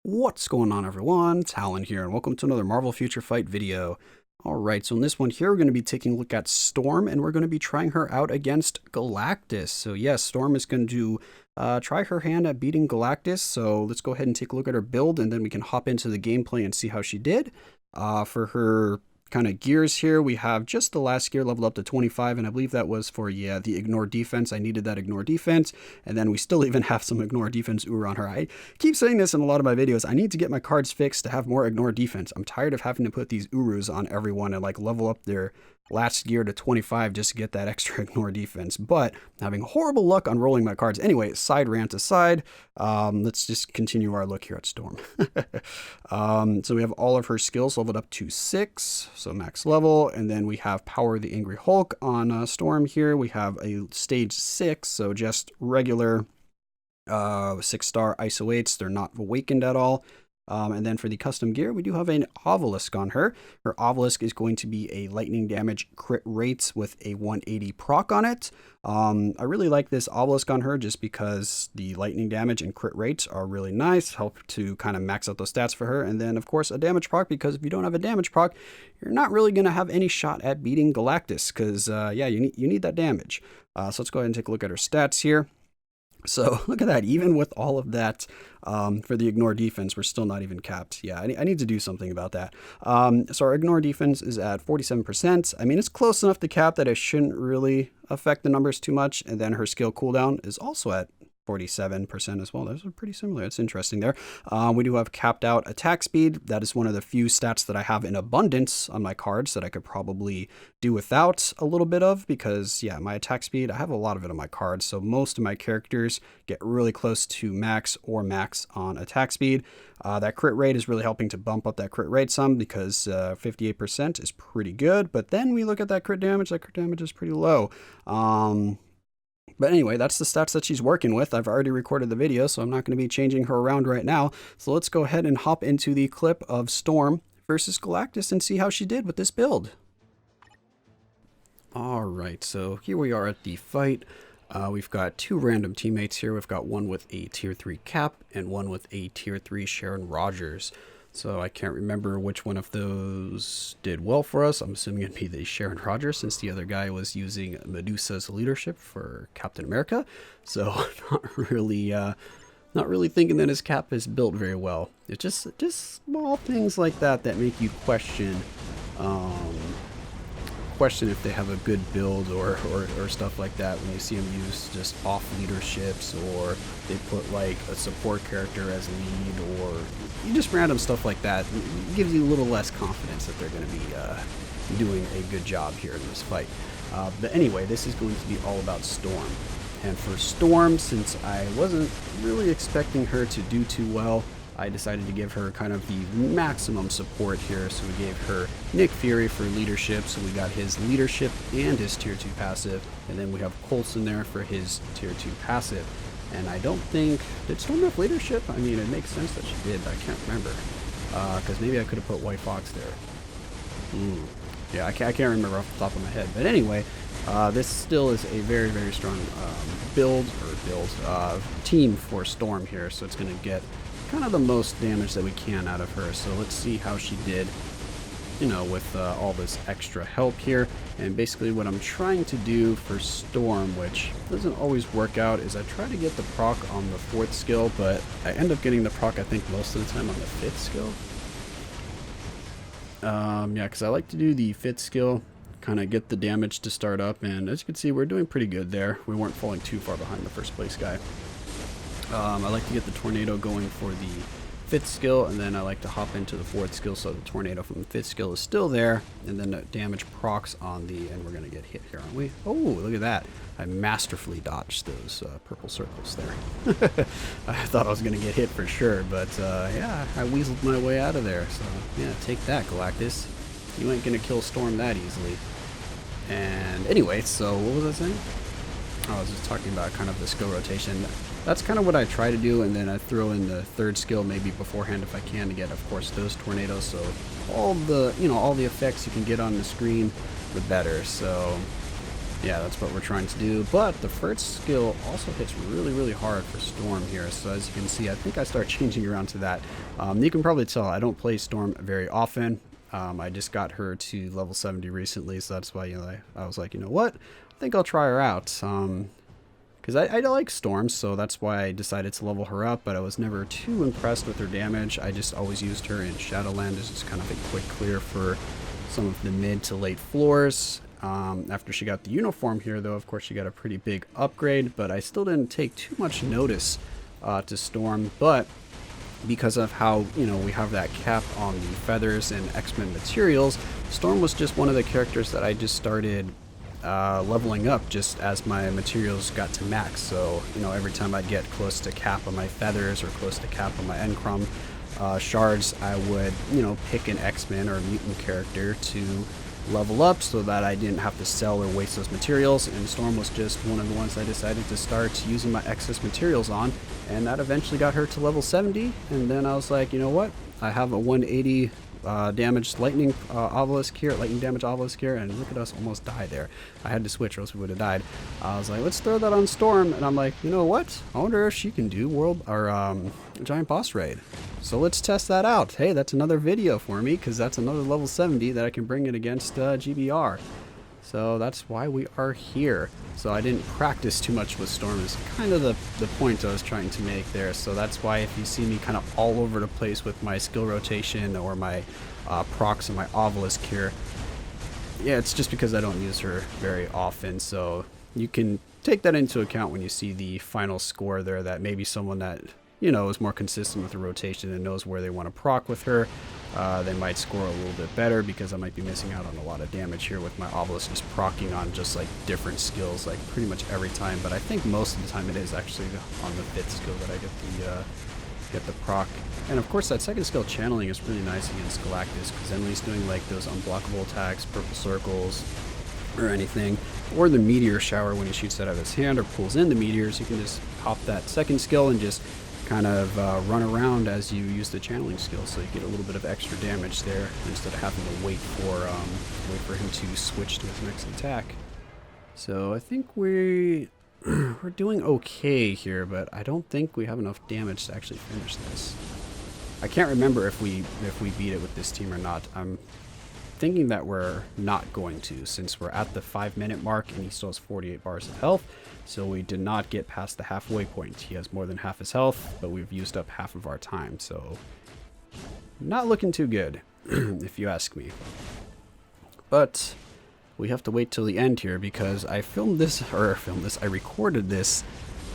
What's going on, everyone? Talen here, and welcome to another Marvel Future Fight video. Alright, so in this one here, we're going to be taking a look at Storm, and we're going to be trying her out against Galactus. So yes, Storm is going to try her hand at beating Galactus, so let's go ahead and take a look at her build, and then we can hop into the gameplay and see how she did. For her kind of gears here, we have just the last gear leveled up to 25, and I believe that was for, yeah, the ignore defense. I needed that ignore defense, and then we still even have some ignore defense Uru on her. I keep saying this in a lot of my videos. I need to get my cards fixed to have more ignore defense. I'm tired of having to put these Urus on everyone and like level up their last gear to 25 just to get that extra ignore defense, but having horrible luck on rolling my cards. Anyway, side rant aside, let's just continue our look here at Storm. So we have all of her skills leveled up to 6, so max level, and then we have Power the Angry Hulk on Storm here. We have a stage 6, so just regular 6-star ISO 8s. They're not awakened at all. And then for the custom gear, we do have an obelisk on her. Her obelisk is going to be a lightning damage crit rate with a 180 proc on it. I really like this obelisk on her just because the lightning damage and crit rates are really nice, help to kind of max out those stats for her. And then of course a damage proc, because if you don't have a damage proc, you're not really going to have any shot at beating Galactus, because yeah, you need that damage. So let's go ahead and take a look at her stats here. So look at that, even with all of that for the ignore defense, we're still not even capped. Yeah, I need to do something about that. So our ignore defense is at 47%. I mean, it's close enough to cap that it shouldn't really affect the numbers too much. And then her skill cooldown is also at 47% as well. Those are pretty similar. It's interesting there. We do have capped out attack speed. That is one of the few stats that I have in abundance on my cards that I could probably do without a little bit of, because yeah, my attack speed, I have a lot of it on my cards. So most of my characters get really close to max or max on attack speed. That crit rate is really helping to bump up that crit rate some, because 58% is pretty good. But then we look at that crit damage. That crit damage is pretty low. But anyway, that's the stats that she's working with. I've already recorded the video, so I'm not going to be changing her around right now. So let's go ahead and hop into the clip of Storm versus Galactus and see how she did with this build. Alright, so here we are at the fight. We've got two random teammates here. We've got one with a tier 3 Cap and one with a tier 3 Sharon Rogers. So I can't remember which one of those did well for us. I'm assuming it'd be the Sharon Rogers, since the other guy was using Medusa's leadership for Captain America. So not really thinking that his cap is built very well. It's just small things like that that make you question if they have a good build or stuff like that, when you see them use just off leaderships, or they put like a support character as lead, or just random stuff like that. It gives you a little less confidence that they're going to be doing a good job here in this fight. But anyway, this is going to be all about Storm. And for Storm, since I wasn't really expecting her to do too well, I decided to give her kind of the maximum support here. So we gave her Nick Fury for leadership, so we got his leadership and his tier 2 passive, and then we have Coulson there for his tier 2 passive. And I don't think, did Storm have leadership? I mean, it makes sense that she did, but I can't remember, because maybe I could have put White Fox there. Yeah, I can't remember off the top of my head. But anyway, this still is a very, very strong team for Storm here, so it's going to get kind of the most damage that we can out of her. So let's see how she did, you know, with all this extra help here. And basically what I'm trying to do for Storm, which doesn't always work out, is I try to get the proc on the 4th skill, but I end up getting the proc, I think, most of the time on the 5th skill. Yeah, because I like to do the 5th skill, kind of get the damage to start up, and as you can see, we're doing pretty good there. We weren't falling too far behind the first place guy. I like to get the tornado going for the 5th skill, and then I like to hop into the 4th skill, so the tornado from the 5th skill is still there, and then the damage procs on the, and we're going to get hit here, aren't we? Oh, look at that. I masterfully dodged those purple circles there. I thought I was going to get hit for sure, but yeah, I weaseled my way out of there. So yeah, take that, Galactus. You ain't going to kill Storm that easily. And anyway, so what was I saying? I was just talking about kind of the skill rotation. That's kind of what I try to do, and then I throw in the 3rd skill maybe beforehand if I can, to get, of course, those tornadoes. So all the, all the effects you can get on the screen, the better. So Yeah, that's what we're trying to do. But the first skill also hits really, really hard for Storm here. So as you can see, I think I start changing around to that. You can probably tell I don't play Storm very often. I just got her to level 70 recently, so that's why, you know, I was like, you know what? I think I'll try her out. Because I like Storm, so that's why I decided to level her up, but I was never too impressed with her damage. I just always used her in Shadowland as just kind of a quick clear for some of the mid to late floors. After she got the uniform here, though, of course, she got a pretty big upgrade, but I still didn't take too much notice to Storm. But because of how, you know, we have that cap on the feathers and X-Men materials, Storm was just one of the characters that I just started leveling up just as my materials got to max. So, you know, every time I'd get close to cap on my feathers or close to cap on my Encrum shards, I would, you know, pick an X-Men or a mutant character to level up so that I didn't have to sell or waste those materials. And Storm was just one of the ones I decided to start using my excess materials on, and that eventually got her to level 70. And then I was like, you know what, I have a 180 damage lightning obelisk here, lightning damage obelisk here, and look at us almost die there. I had to switch or else we would have died. I was like, let's throw that on Storm, and I'm like, you know what, I wonder if she can do world or giant boss raid. So let's test that out. Hey, that's another video for me, because that's another level 70 that I can bring it against GBR. So that's why we are here. So I didn't practice too much with Storm is kind of the point I was trying to make there. So that's why if you see me kind of all over the place with my skill rotation or my procs and my obelisk here, yeah, it's just because I don't use her very often. So you can take that into account when you see the final score there, that maybe someone that, you know, is more consistent with the rotation and knows where they want to proc with her, they might score a little bit better, because I might be missing out on a lot of damage here with my obelisk just procking on just like different skills like pretty much every time. But I think most of the time it is actually on the 5th skill that I get the proc. And of course that second skill, channeling, is really nice against Galactus, because then when he's doing like those unblockable attacks, purple circles or anything, or the meteor shower when he shoots that out of his hand or pulls in the meteors, you can just pop that second skill and just kind of run around as you use the channeling skill, so you get a little bit of extra damage there instead of having to wait for him to switch to his next attack. So I think we're doing okay here, but I don't think we have enough damage to actually finish this. I can't remember if we beat it with this team or not. I'm thinking that we're not going to, since we're at the 5-minute mark and he still has 48 bars of health. So we did not get past the halfway point. He has more than half his health, but we've used up half of our time. So not looking too good, if you ask me. But we have to wait till the end here, because I I recorded this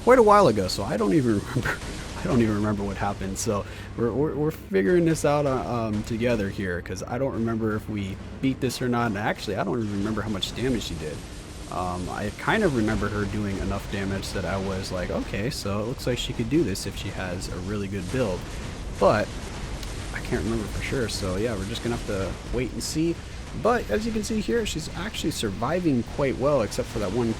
quite a while ago, so I don't even remember what happened. So we're figuring this out together here, because I don't remember if we beat this or not. And actually, I don't even remember how much damage she did. I kind of remember her doing enough damage that I was like, okay, so it looks like she could do this if she has a really good build. But I can't remember for sure, so yeah, we're just gonna have to wait and see. But as you can see here, she's actually surviving quite well, except for that one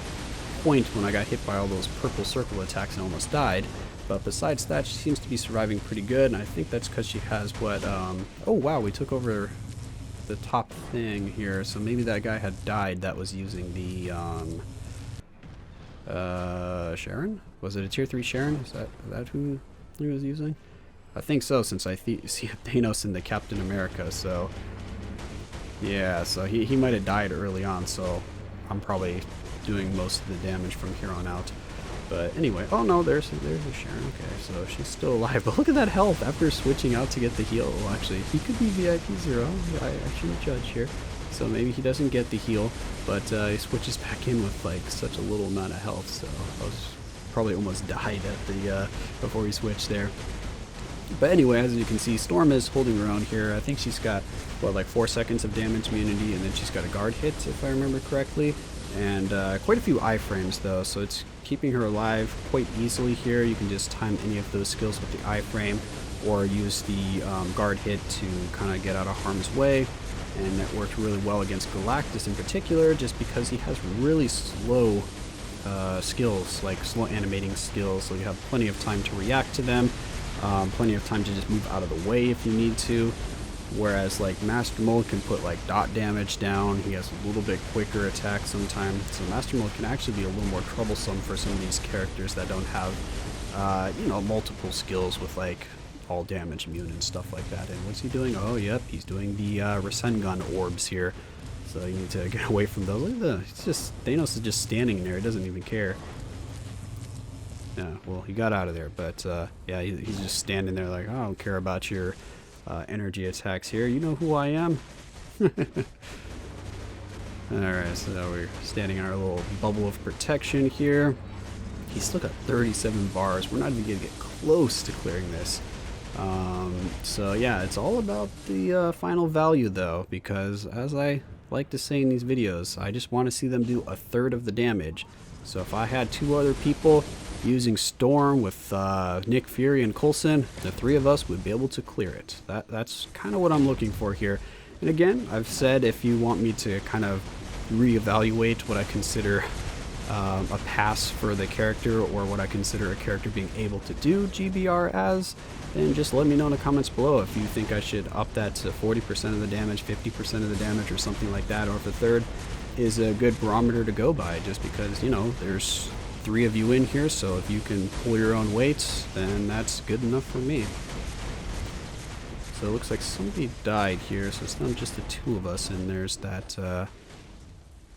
point when I got hit by all those purple circle attacks and almost died. But besides that, she seems to be surviving pretty good, and I think that's because she has what, oh wow, we took over the top thing here, so maybe that guy had died that was using the, Sharon? Was it a tier 3 Sharon? Is that who he was using? I think so, since I see Thanos in the Captain America, so yeah, so he might have died early on, so I'm probably doing most of the damage from here on out. But anyway, oh no, there's a Sharon. Okay, so she's still alive. But look at that health after switching out to get the heal. Well, actually, he could be VIP 0. I shouldn't judge here. So maybe he doesn't get the heal, but he switches back in with like such a little amount of health. So I was probably almost died at the before he switched there. But anyway, as you can see, Storm is holding her own here. I think she's got, what, like 4 seconds of damage immunity, and then she's got a guard hit, if I remember correctly. And quite a few iframes, though, so it's keeping her alive quite easily here. You can just time any of those skills with the iframe, or use the guard hit to kind of get out of harm's way. And that worked really well against Galactus in particular, just because he has really slow skills, like slow animating skills, so you have plenty of time to react to them. Plenty of time to just move out of the way if you need to. Whereas like Master Mode can put like dot damage down. He has a little bit quicker attack sometimes. So Master Mode can actually be a little more troublesome for some of these characters that don't have, you know, multiple skills with like all damage immune and stuff like that. And what's he doing? Oh, yep, he's doing the Rasengan orbs here. So you need to get away from those. Look at the, it's just, Thanos is just standing there. He doesn't even care. Yeah, well, he got out of there, but yeah, he's just standing there like, oh, I don't care about your energy attacks here. You know who I am? Alright, so we're standing in our little bubble of protection here. He's still got 37 bars. We're not even going to get close to clearing this. So yeah, it's all about the final value though, because as I like to say in these videos, I just want to see them do a third of the damage. So if I had two other people using Storm with Nick Fury and Coulson, the three of us would be able to clear it. That's kind of what I'm looking for here. And again, I've said if you want me to kind of reevaluate what I consider a pass for the character, or what I consider a character being able to do GBR as, then just let me know in the comments below if you think I should up that to 40% of the damage, 50% of the damage, or something like that, or if a third is a good barometer to go by, just because, you know, there's three of you in here, so if you can pull your own weights, then that's good enough for me. So it looks like somebody died here, so it's not just the two of us, and there's that,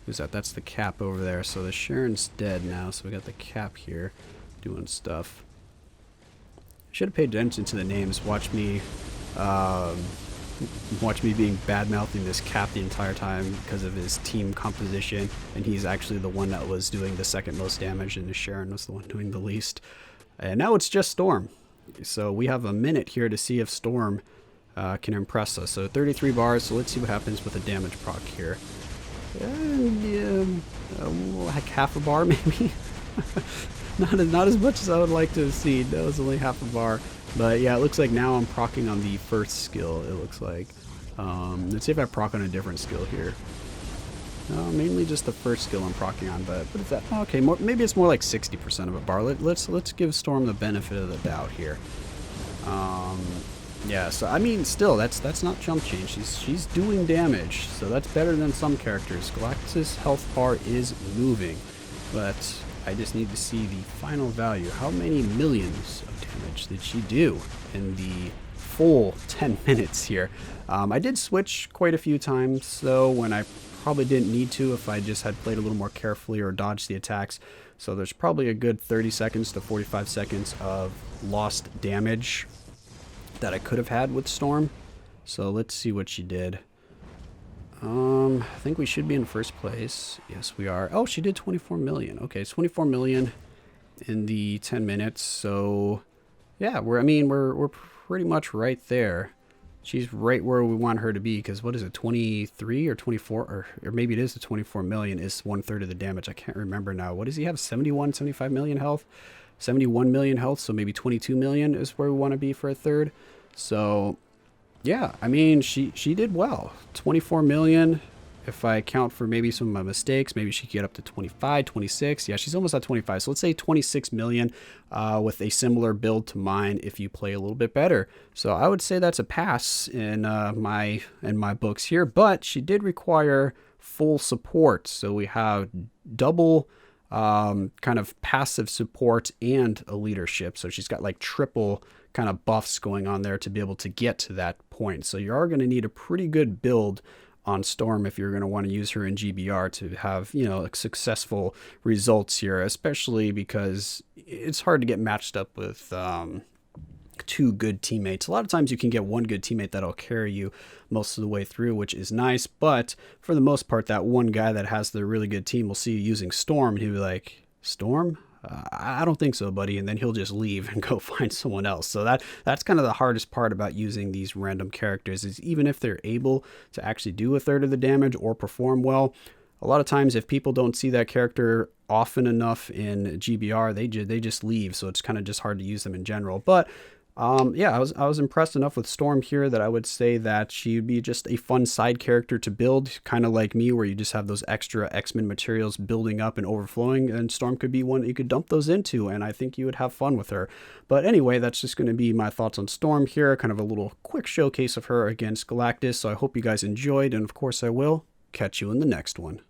who's that? That's the Cap over there. So the Sharon's dead now, so we got the Cap here doing stuff. Should have paid attention to the names. Watch me being bad-mouthing this Cap the entire time because of his team composition, and he's actually the one that was doing the second most damage, and the Sharon was the one doing the least. And now it's just Storm. So we have a minute here to see if Storm can impress us. So 33 bars, so let's see what happens with a damage proc here. And like half a bar maybe. not as much as I would like to have seen. That was only half a bar. But yeah, it looks like now I'm proccing on the first skill, it looks like. Let's see if I proc on a different skill here. No, mainly just the first skill I'm proccing on, but what is that? Okay, maybe it's more like 60% of a bar. Let's give Storm the benefit of the doubt here. Yeah, so I mean, still, that's not chump change. She's doing damage, so that's better than some characters. Galactus' health bar is moving, but I just need to see the final value. How many millions of damage did she do in the full 10 minutes here? I did switch quite a few times, though, when I probably didn't need to if I just had played a little more carefully or dodged the attacks. So there's probably a good 30 seconds to 45 seconds of lost damage that I could have had with Storm. So let's see what she did. I think we should be in first place. Yes, we are. Oh, she did 24 million. Okay, it's 24 million in the 10 minutes. So yeah, we're pretty much right there. She's right where we want her to be, because what is it, 23 or 24, or maybe it is the 24 million is 1/3 of the damage. I can't remember now. What does he have? 71, 75 million health? 71 million health, so maybe 22 million is where we want to be for a third. So yeah, I mean, she did well. 24 million. If I account for maybe some of my mistakes, maybe she could get up to 25, 26. Yeah, she's almost at 25. So let's say 26 million with a similar build to mine if you play a little bit better. So I would say that's a pass in my books here. But she did require full support. So we have double kind of passive support and a leadership. So she's got like triple kind of buffs going on there to be able to get to that point. So you are going to need a pretty good build on Storm if you're going to want to use her in GBR to have, you know, successful results here, especially because it's hard to get matched up with two good teammates. A lot of times you can get one good teammate that'll carry you most of the way through, which is nice, but for the most part, that one guy that has the really good team will see you using Storm and he'll be like, Storm? I don't think so, buddy, and then he'll just leave and go find someone else. So that's kind of the hardest part about using these random characters, is even if they're able to actually do a third of the damage or perform well, a lot of times if people don't see that character often enough in GBR, they just leave, so it's kind of just hard to use them in general. But Yeah, I was impressed enough with Storm here that I would say that she'd be just a fun side character to build, kind of like me, where you just have those extra X-Men materials building up and overflowing, and Storm could be one that you could dump those into, and I think you would have fun with her. But anyway, that's just going to be my thoughts on Storm here, kind of a little quick showcase of her against Galactus, so I hope you guys enjoyed, and of course I will catch you in the next one.